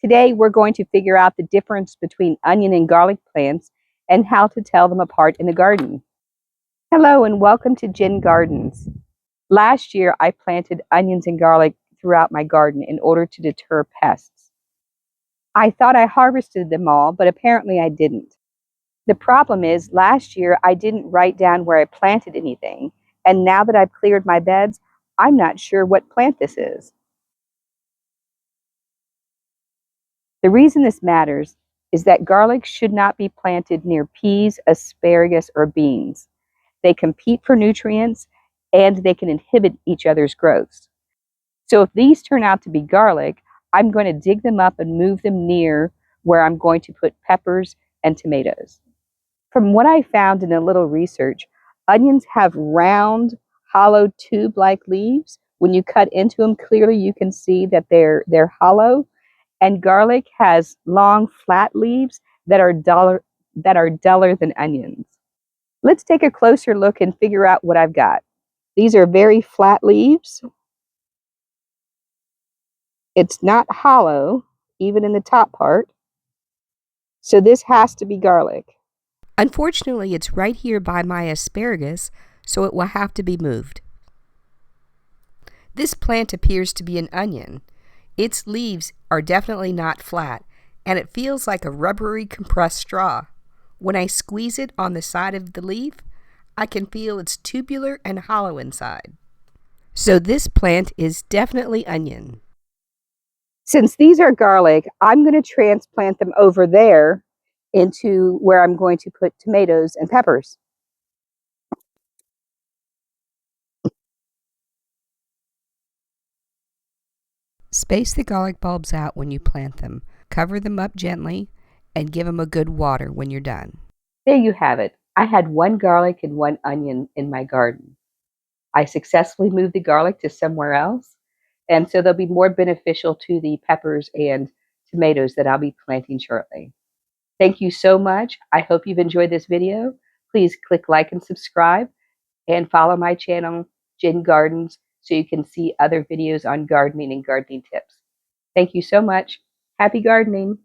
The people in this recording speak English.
Today, we're going to figure out the difference between onion and garlic plants and how to tell them apart in the garden. Hello, and welcome to Jen Gardens. Last year, I planted onions and garlic throughout my garden in order to deter pests. I thought I harvested them all, but apparently I didn't. The problem is, last year I didn't write down where I planted anything, and now that I've cleared my beds, I'm not sure what plant this is. The reason this matters is that garlic should not be planted near peas, asparagus, or beans. They compete for nutrients and they can inhibit each other's growth. So if these turn out to be garlic, I'm going to dig them up and move them near where I'm going to put peppers and tomatoes. From what I found in a little research, onions have round, hollow tube-like leaves. When you cut into them, clearly you can see that they're hollow. And garlic has long, flat leaves that are duller than onions. Let's take a closer look and figure out what I've got. These are very flat leaves. It's not hollow, even in the top part. So this has to be garlic. Unfortunately, it's right here by my asparagus, so it will have to be moved. This plant appears to be an onion. Its leaves are definitely not flat, and it feels like a rubbery compressed straw. When I squeeze it on the side of the leaf, I can feel it's tubular and hollow inside. So this plant is definitely onion. Since these are garlic, I'm going to transplant them over there into where I'm going to put tomatoes and peppers. Space the garlic bulbs out when you plant them. Cover them up gently and give them a good water when you're done. There you have it. I had one garlic and one onion in my garden. I successfully moved the garlic to somewhere else, and so they'll be more beneficial to the peppers and tomatoes that I'll be planting shortly. Thank you so much. I hope you've enjoyed this video. Please click like and subscribe and follow my channel, Jen Gardens, so you can see other videos on gardening and gardening tips. Thank you so much. Happy gardening.